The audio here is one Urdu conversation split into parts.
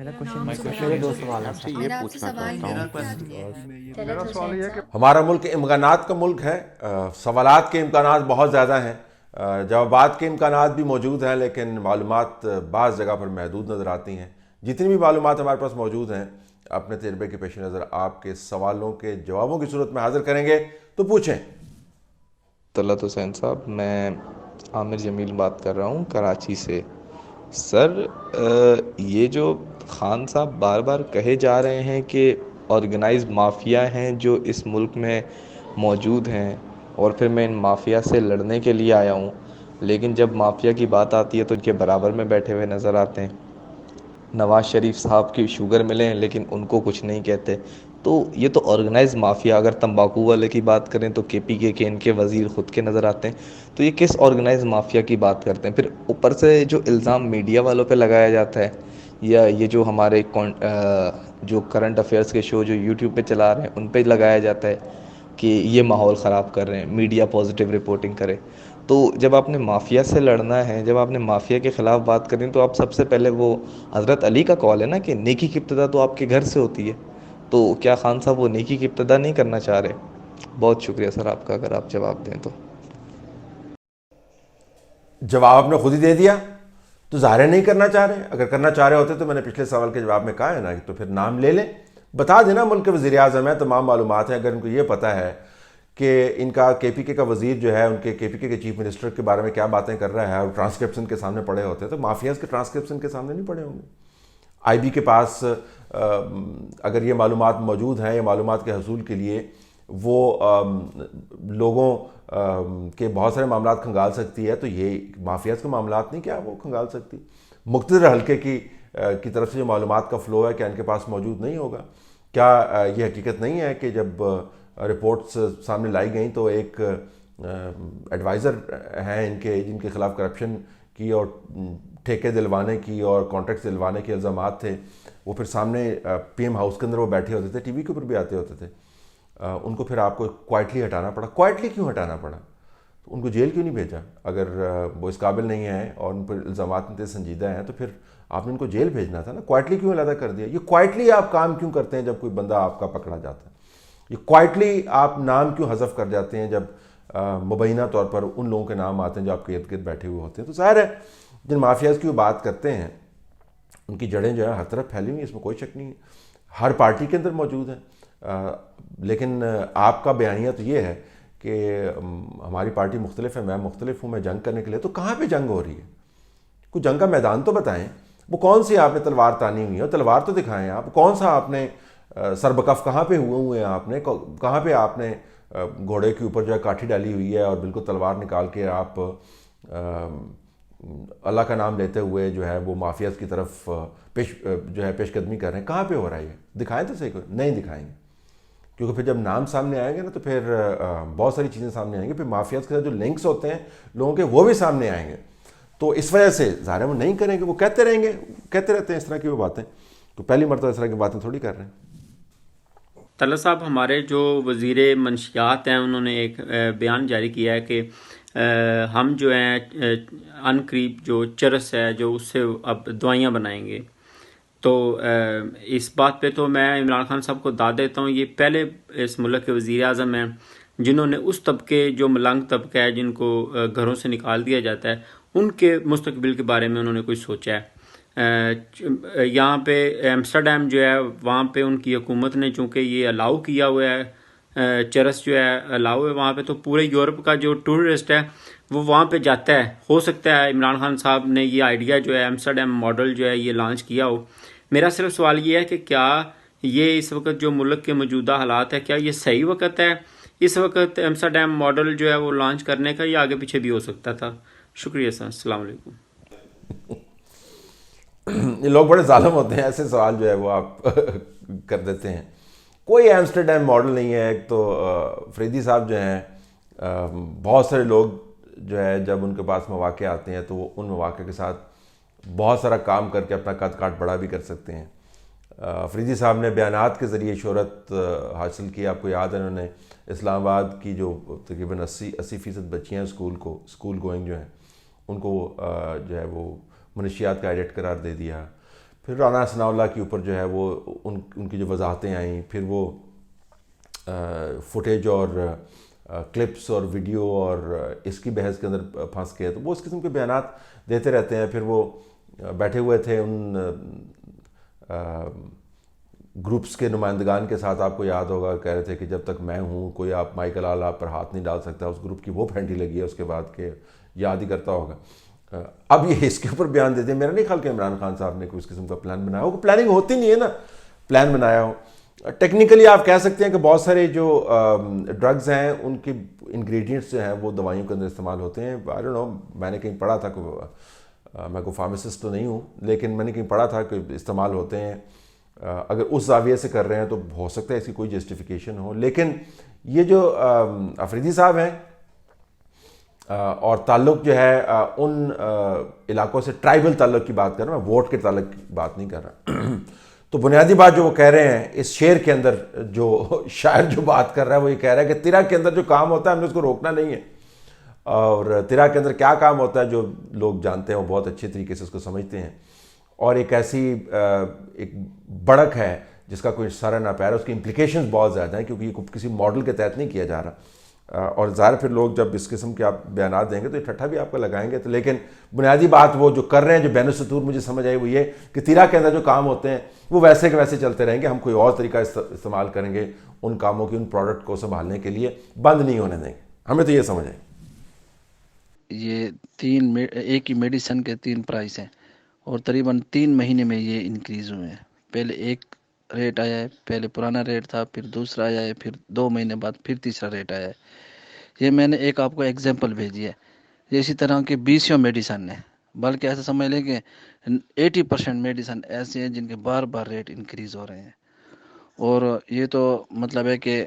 میرا دو سوال آپ سے یہ پوچھنا چاہتا ہوں، میرا سوال یہ ہے کہ ہمارا ملک امکانات کا ملک ہے، سوالات کے امکانات بہت زیادہ ہیں، جوابات کے امکانات بھی موجود ہیں، لیکن معلومات بعض جگہ پر محدود نظر آتی ہیں۔ جتنی بھی معلومات ہمارے پاس موجود ہیں اپنے تجربے کے پیش نظر آپ کے سوالوں کے جوابوں کی صورت میں حاضر کریں گے، تو پوچھیں۔ طلعت حسین صاحب، میں عامر جمیل بات کر رہا ہوں کراچی سے۔ سر، یہ جو خان صاحب بار بار کہے جا رہے ہیں کہ آرگنائز مافیا ہیں جو اس ملک میں موجود ہیں، اور پھر میں ان مافیا سے لڑنے کے لیے آیا ہوں، لیکن جب مافیا کی بات آتی ہے تو ان کے برابر میں بیٹھے ہوئے نظر آتے ہیں۔ نواز شریف صاحب کی شوگر ملیں لیکن ان کو کچھ نہیں کہتے، تو یہ تو آرگنائز مافیا۔ اگر تمباکو والے کی بات کریں تو کے پی کے ان کے وزیر خود کے نظر آتے ہیں، تو یہ کس آرگنائز مافیا کی بات کرتے ہیں؟ پھر اوپر سے جو الزام میڈیا والوں پہ لگایا جاتا ہے، یا یہ جو ہمارے جو کرنٹ افیئرس کے شو جو یوٹیوب پہ چلا رہے ہیں ان پہ لگایا جاتا ہے کہ یہ ماحول خراب کر رہے ہیں، میڈیا پازیٹیو رپورٹنگ کرے۔ تو جب آپ نے مافیا سے لڑنا ہے، جب آپ نے مافیا کے خلاف بات کرنی، تو آپ سب سے پہلے وہ حضرت علی کا قول ہے نا کہ نیکی کی ابتدا تو آپ کے گھر سے ہوتی ہے، تو کیا خان صاحب وہ نیکی کی ابتدا نہیں کرنا چاہ رہے؟ بہت شکریہ سر آپ کا، اگر آپ جواب دیں تو۔ جواب آپ نے خود ہی دے دیا، تو ظاہر نہیں کرنا چاہ رہے۔ اگر کرنا چاہ رہے ہوتے تو میں نے پچھلے سوال کے جواب میں کہا ہے نا، تو پھر نام لے لیں، بتا دینا ملک کے وزیر اعظم ہے، تمام معلومات ہیں۔ اگر ان کو یہ پتہ ہے کہ ان کا کے پی کے کا وزیر جو ہے ان کے کے پی کے چیف منسٹر کے بارے میں کیا باتیں کر رہا ہے، اور ٹرانسکرپشن کے سامنے پڑے ہوتے ہیں، تو مافیاز کے ٹرانسکرپشن کے سامنے نہیں پڑے ہوں گے۔ آئی بی کے پاس اگر یہ معلومات موجود ہیں، یہ معلومات کے حصول کے لیے وہ لوگوں کے بہت سارے معاملات کھنگال سکتی ہے، تو یہ مافیاز کے معاملات نہیں کیا وہ کھنگال سکتی؟ مقتدر حلقے کی طرف سے جو معلومات کا فلو ہے، کیا ان کے پاس موجود نہیں ہوگا؟ کیا یہ حقیقت نہیں ہے کہ جب رپورٹس سامنے لائی گئیں تو ایک ایڈوائزر ہیں ان کے، جن کے خلاف کرپشن کی اور ٹھیکے دلوانے کی اور کانٹریکٹس دلوانے کے الزامات تھے، وہ پھر سامنے پی ایم ہاؤس کے اندر وہ بیٹھے ہوتے تھے، ٹی وی کے اوپر بھی آتے ہوتے تھے، ان کو پھر آپ کو کوائٹلی ہٹانا پڑا۔ کوائٹلی کیوں ہٹانا پڑا؟ تو ان کو جیل کیوں نہیں بھیجا؟ اگر وہ اس قابل نہیں ہیں اور ان پر الزامات اتنے سنجیدہ ہیں تو پھر آپ نے ان کو جیل بھیجنا تھا نا، کوائٹلی کیوں علیحدہ کر دیا؟ یہ کوائٹلی آپ کام کیوں کرتے ہیں جب کوئی بندہ آپ کا پکڑا جاتا ہے؟ یہ کوائٹلی آپ نام کیوں حذف کر جاتے ہیں جب مبینہ طور پر ان لوگوں کے نام آتے ہیں جو آپ کے ارد گرد بیٹھے ہوئے ہوتے ہیں؟ تو ظاہر ہے جن مافیاز کی وہ بات کرتے ہیں ان کی جڑیں جو ہے ہر طرف پھیلی ہوئی ہیں، اس میں کوئی شک نہیں ہے، ہر پارٹی کے اندر موجود ہیں۔ لیکن آپ کا بیانیہ تو یہ ہے کہ ہماری پارٹی مختلف ہے، میں مختلف ہوں، میں جنگ کرنے کے لیے۔ تو کہاں پہ جنگ ہو رہی ہے؟ کوئی جنگ کا میدان تو بتائیں، وہ کون سی آپ نے تلوار تانی ہوئی ہے؟ تلوار تو دکھائیں آپ، کون سا آپ نے سربکف کہاں پہ ہوئے ہیں آپ نے، کہاں پہ آپ نے گھوڑے کے اوپر جو ہے کاٹھی ڈالی ہوئی ہے اور بالکل تلوار نکال کے آپ اللہ کا نام لیتے ہوئے جو ہے وہ مافیاز کی طرف پیش قدمی کر رہے ہیں؟ کہاں پہ ہو رہا ہے یہ؟ دکھائیں تو صحیح، نہیں دکھائیں گے، کیونکہ پھر جب نام سامنے آئیں گے نا تو پھر بہت ساری چیزیں سامنے آئیں گی، پھر مافیاز کے ساتھ جو لنکس ہوتے ہیں لوگوں کے وہ بھی سامنے آئیں گے۔ تو اس وجہ سے ظاہر ہے وہ نہیں کریں گے، وہ کہتے رہیں گے، کہتے رہتے ہیں اس طرح کی وہ باتیں، تو پہلی مرتبہ اس طرح کی باتیں تھوڑی کر رہے ہیں۔ طلعت صاحب، ہمارے جو وزیر منشیات ہیں انہوں نے ایک بیان جاری کیا ہے کہ ہم جو ہیں ان قریب جو چرس ہے جو اس سے اب دوائیاں بنائیں گے۔ تو اس بات پہ تو میں عمران خان صاحب کو داد دیتا ہوں، یہ پہلے اس ملک کے وزیر اعظم ہیں جنہوں نے اس طبقے جو ملنگ طبقہ ہے جن کو گھروں سے نکال دیا جاتا ہے ان کے مستقبل کے بارے میں انہوں نے کچھ سوچا ہے۔ یہاں پہ ایمسٹرڈیم جو ہے وہاں پہ ان کی حکومت نے چونکہ یہ الاؤ کیا ہوا ہے، چرس جو ہے الاؤ ہے وہاں پہ، تو پورے یورپ کا جو ٹورسٹ ہے وہ وہاں پہ جاتا ہے۔ ہو سکتا ہے عمران خان صاحب نے یہ آئیڈیا جو ہے ایمسٹرڈیم ماڈل جو ہے یہ لانچ کیا ہو۔ میرا صرف سوال یہ ہے کہ کیا یہ اس وقت جو ملک کے موجودہ حالات ہے، کیا یہ صحیح وقت ہے اس وقت ایمسٹرڈیم ماڈل جو ہے وہ لانچ کرنے کا، یا آگے پیچھے بھی ہو سکتا تھا؟ شکریہ سر، السلام علیکم۔ یہ لوگ بڑے ظالم ہوتے ہیں، ایسے سوال جو ہے وہ آپ کر دیتے ہیں۔ کوئی ایمسٹرڈیم ماڈل نہیں ہے۔ ایک تو فریدی صاحب جو ہیں، بہت سارے لوگ جو ہے جب ان کے پاس مواقع آتے ہیں تو وہ ان مواقع کے ساتھ بہت سارا کام کر کے اپنا قد کاٹ بڑا بھی کر سکتے ہیں۔ فریدی صاحب نے بیانات کے ذریعے شہرت حاصل کی۔ آپ کو یاد ہے انہوں نے اسلام آباد کی جو تقریباً 80% بچیاں اسکول گوئنگ جو ہیں ان کو جو ہے وہ منشیات کا ایڈکٹ قرار دے دیا۔ پھر رانا ثناء اللہ کے اوپر جو ہے وہ ان کی جو وضاحتیں آئیں، پھر وہ فوٹیج اور کلپس اور ویڈیو اور اس کی بحث کے اندر پھنس گئے، تو وہ اس قسم کے بیانات دیتے رہتے ہیں. پھر وہ بیٹھے ہوئے تھے ان گروپس کے نمائندگان کے ساتھ، آپ کو یاد ہوگا کہہ رہے تھے کہ جب تک میں ہوں کوئی آپ مائیکل آل آپ پر ہاتھ نہیں ڈال سکتا. اس گروپ کی وہ پھینٹی لگی ہے اس کے بعد کہ یاد ہی کرتا ہوگا. اب یہ اس کے اوپر بیان دیتے ہیں. میرا نہیں خیال کہ عمران خان صاحب نے کوئی اس قسم کا پلان بنایا ہو، پلاننگ ہوتی نہیں ہے نا پلان بنایا ہو. ٹیکنیکلی آپ کہہ سکتے ہیں کہ بہت سارے جو ڈرگز ہیں ان کے انگریڈینٹس جو ہیں وہ دوائیوں کے اندر استعمال ہوتے ہیں. آئی ڈونٹ نو، میں نے کہیں پڑھا تھا، میں کوئی فارماسسٹ تو نہیں ہوں، لیکن میں نے کہیں پڑھا تھا کہ استعمال ہوتے ہیں. اگر اس زاویے سے کر رہے ہیں تو ہو سکتا ہے اس کی کوئی جسٹیفیکیشن ہو. لیکن یہ جو افریدی صاحب ہیں اور تعلق جو ہے ان علاقوں سے ٹرائبل تعلق کی بات کر رہا ہوں، میں ووٹ کے تعلق کی بات نہیں کر رہا. تو بنیادی بات جو وہ کہہ رہے ہیں اس شعر کے اندر، جو شاعر جو بات کر رہا ہے وہ یہ کہہ رہا ہے کہ تیرا کے اندر جو کام ہوتا ہے ہم نے اس کو روکنا نہیں ہے، اور تیرا کے اندر کیا کام ہوتا ہے جو لوگ جانتے ہیں وہ بہت اچھے طریقے سے اس کو سمجھتے ہیں. اور ایک ایسی ایک بڑک ہے جس کا کوئی سر نہ پیر ہے، اس کی امپلیکیشنز بہت زیادہ ہیں کیونکہ یہ کسی ماڈل کے تحت نہیں کیا جا رہا. اور ظاہر پھر لوگ جب اس قسم کے آپ بیانات دیں گے تو یہ ٹھٹھا بھی آپ کو لگائیں گے. تو لیکن بنیادی بات وہ جو کر رہے ہیں، جو بین السطور مجھے سمجھ آئی وہ یہ کہ تیرا کے اندر جو کام ہوتے ہیں وہ ویسے کے ویسے چلتے رہیں گے. ہم کوئی اور طریقہ استعمال کریں گے ان کاموں کی، ان پروڈکٹ کو سنبھالنے کے لیے، بند نہیں ہونے دیں گے. ہمیں تو یہ سمجھ آئی. یہ ایک ہی میڈیسن کے 3 پرائس ہیں اور تقریباً 3 مہینے میں یہ انکریز ہوئے ہیں. پہلے ایک ریٹ آیا ہے، پہلے پرانا ریٹ تھا، پھر دوسرا آیا ہے، پھر 2 مہینے بعد پھر تیسرا ریٹ آیا ہے. یہ میں نے ایک آپ کو ایگزامپل بھیجی ہے. یہ اسی طرح کے 20 میڈیسن ہیں، بلکہ ایسا سمجھ لیں کہ 80% میڈیسن ایسے ہیں جن کے بار بار ریٹ انکریز ہو رہے ہیں. اور یہ تو مطلب ہے کہ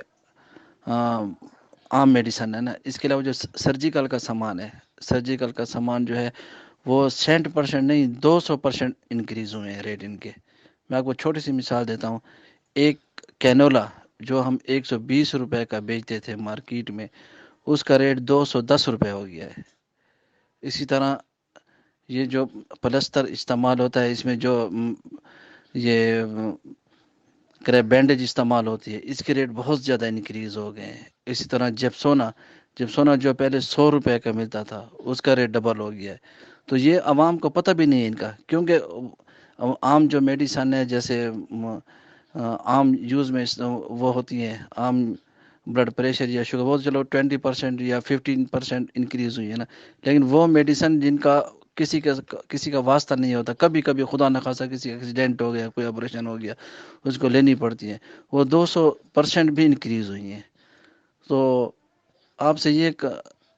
عام میڈیسن ہے نا. اس کے علاوہ جو سرجیکل کا سامان ہے، سرجیکل کا سامان جو ہے وہ 60% نہیں 200% انکریز ہوئے ہیں ریٹ ان کے. میں آپ کو چھوٹی سی مثال دیتا ہوں. ایک کینولا جو ہم 120 روپے کا بیچتے تھے مارکیٹ میں، اس کا ریٹ 210 روپے ہو گیا ہے. اسی طرح یہ جو پلستر استعمال ہوتا ہے، اس میں جو یہ کریپ بینڈیج استعمال ہوتی ہے، اس کے ریٹ بہت زیادہ انکریز ہو گئے ہیں. اسی طرح جپسونا جو پہلے 100 روپے کا ملتا تھا اس کا ریٹ ڈبل ہو گیا ہے. تو یہ عوام کو پتہ بھی نہیں ہے ان کا، کیونکہ عام جو میڈیسن ہے جیسے عام یوز میں وہ ہوتی ہیں، عام بلڈ پریشر یا شوگر، وہ چلو 20% یا 15% انکریز ہوئی ہے نا. لیکن وہ میڈیسن جن کا کسی کا واسطہ نہیں ہوتا، کبھی کبھی خدا نخواستہ کسی کا ایکسیڈنٹ ہو گیا، کوئی آپریشن ہو گیا، اس کو لینی پڑتی ہے، وہ 200% بھی انکریز ہوئی ہیں. تو آپ سے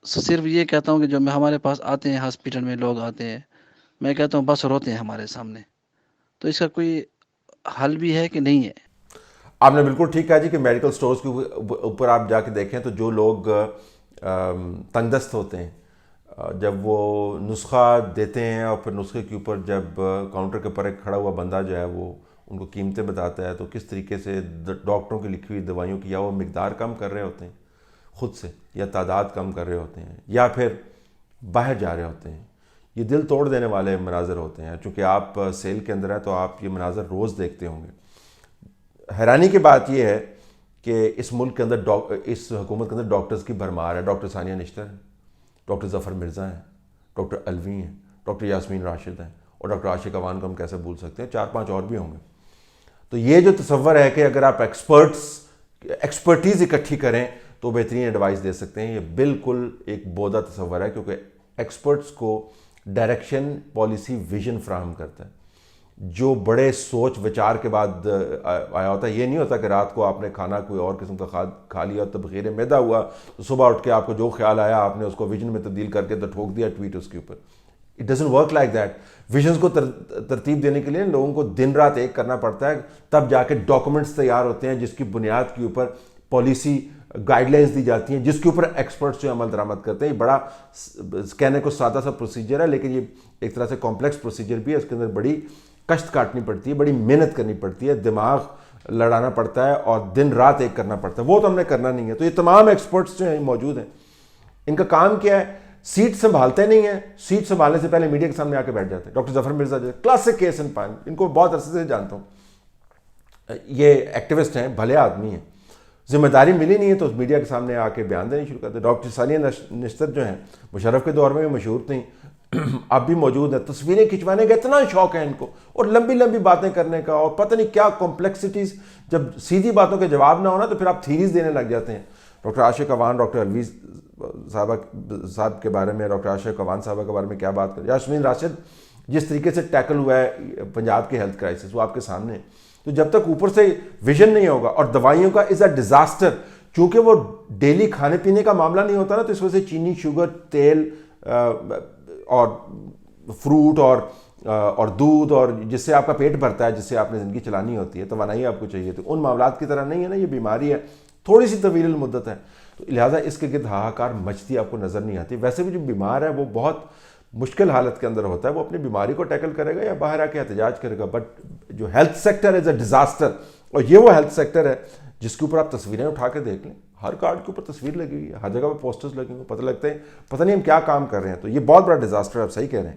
صرف یہ کہتا ہوں کہ جو ہمارے پاس آتے ہیں ہاسپٹل میں لوگ آتے ہیں، میں کہتا ہوں بس روتے ہیں ہمارے سامنے. تو اس کا کوئی حل بھی ہے کہ نہیں ہے؟ آپ نے بالکل ٹھیک کہا جی کہ میڈیکل سٹورز کے اوپر آپ جا کے دیکھیں تو جو لوگ تنگ دست ہوتے ہیں، جب وہ نسخہ دیتے ہیں اور پھر نسخے کے اوپر جب کاؤنٹر کے پر ایک کھڑا ہوا بندہ جو ہے وہ ان کو قیمتیں بتاتا ہے، تو کس طریقے سے ڈاکٹروں کی لکھی ہوئی دوائیوں کی یا وہ مقدار کم کر رہے ہوتے ہیں خود سے، یا تعداد کم کر رہے ہوتے ہیں، یا پھر باہر جا رہے ہوتے ہیں. یہ دل توڑ دینے والے مناظر ہوتے ہیں. چونکہ آپ سیل کے اندر ہیں تو آپ یہ مناظر روز دیکھتے ہوں گے. حیرانی کی بات یہ ہے کہ اس ملک کے اندر اس حکومت کے اندر ڈاکٹرز کی بھرمار ہے. ڈاکٹر ثانیہ نشتر ہیں، ڈاکٹر ظفر مرزا ہیں، ڈاکٹر الوی ہیں، ڈاکٹر یاسمین راشد ہیں، اور ڈاکٹر عاشق اوان کو ہم کیسے بھول سکتے ہیں، 4-5 اور بھی ہوں گے. تو یہ جو تصور ہے کہ اگر آپ ایکسپرٹیز اکٹھی کریں تو بہترین ایڈوائس دے سکتے ہیں، یہ بالکل ایک بودھا تصور ہے. کیونکہ ایکسپرٹس کو ڈائریکشن، پالیسی، ویژن فراہم کرتا ہے جو بڑے سوچ وچار کے بعد آیا ہوتا ہے. یہ نہیں ہوتا کہ رات کو آپ نے کھانا کوئی اور قسم کا کھا لیا اور تبخیر معدہ ہوا تو صبح اٹھ کے آپ کو جو خیال آیا آپ نے اس کو ویژن میں تبدیل کر کے تو ٹھوک دیا ٹویٹ اس کے اوپر. It doesn't work like that. Visions کو ترتیب دینے کے لیے لوگوں کو دن رات ایک کرنا پڑتا ہے، تب جا کے ڈاکومنٹس تیار ہوتے ہیں جس کی بنیاد کے اوپر پالیسی گائیڈ لائنس دی جاتی ہیں، جس کے اوپر ایکسپرٹس جو عمل درآمد کرتے ہیں. یہ بڑا کہنے کو سادہ سا پروسیجر ہے، لیکن یہ ایک طرح سے کمپلیکس پروسیجر بھی ہے. اس کے اندر بڑی کشت کاٹنی پڑتی ہے، بڑی محنت کرنی پڑتی ہے، دماغ لڑانا پڑتا ہے اور دن رات ایک کرنا پڑتا ہے. وہ تو ہم نے کرنا نہیں ہے. تو یہ تمام ایکسپرٹس جو ہیں موجود ہیں. ان کا کام کیا ہے سیٹ سنبھالتے نہیں ہیں, سیٹ سنبھالنے سے پہلے میڈیا کے سامنے آ کے بیٹھ جاتے ہیں. ڈاکٹر ظفر مرزا جو کلاسک کیس ان پوائنٹ, ان کو بہت عرصے سے جانتا ہوں, یہ ایکٹیوسٹ ہیں, بھلے آدمی ہیں, ذمہ داری ملی نہیں ہے تو میڈیا کے سامنے آ کے بیان دینے شروع کرتے. ڈاکٹر ثانیہ نشتر جو ہیں مشرف کے دور میں بھی مشہور تھیں, اب بھی موجود ہیں, تصویریں کھنچوانے کا اتنا شوق ہے ان کو, اور لمبی لمبی باتیں کرنے کا, اور پتہ نہیں کیا کمپلیکسٹیز, جب سیدھی باتوں کے جواب نہ ہونا تو پھر آپ تھیریز دینے لگ جاتے ہیں. ڈاکٹر عاشق اعوان, ڈاکٹر الوی صاحب کے بارے میں, ڈاکٹر عاشق اعوان صاحبہ کے بارے میں کیا بات کریں. یاسمین راشد جس طریقے سے ٹیکل ہوا ہے پنجاب کے ہیلتھ کرائسس, وہ آپ کے سامنے ہے. تو جب تک اوپر سے ویژن نہیں ہوگا, اور دوائیوں کا از اے ڈیزاسٹر, چونکہ وہ ڈیلی کھانے پینے کا معاملہ نہیں ہوتا نا, تو اس وجہ سے چینی, شوگر, تیل اور فروٹ اور دودھ, اور جس سے آپ کا پیٹ بھرتا ہے, جس سے آپ نے زندگی چلانی ہوتی ہے, توانائی آپ کو چاہیے, تو ان معاملات کی طرح نہیں ہے نا, یہ بیماری ہے تھوڑی سی طویل المدت ہے, تو لہٰذا اس کے گرد ہاہاکار مچتی آپ کو نظر نہیں آتی. ویسے بھی جو بیمار ہے وہ بہت مشکل حالت کے اندر ہوتا ہے, وہ اپنی بیماری کو ٹیکل کرے گا یا باہر آ کے احتجاج کرے گا. بٹ جو health sector is a disaster, اور یہ وہ ہیلتھ سیکٹر ہے جس کے اوپر آپ تصویریں اٹھا کے دیکھ لیں, ہر کارڈ کے اوپر تصویر لگی ہوئی ہے, ہر جگہ پہ پوسٹرز لگے ہوئے, پتہ لگتا ہے پتہ نہیں ہم کیا کام کر رہے ہیں. تو یہ بہت بڑا ڈیزاسٹر ہے, آپ صحیح کہہ رہے ہیں.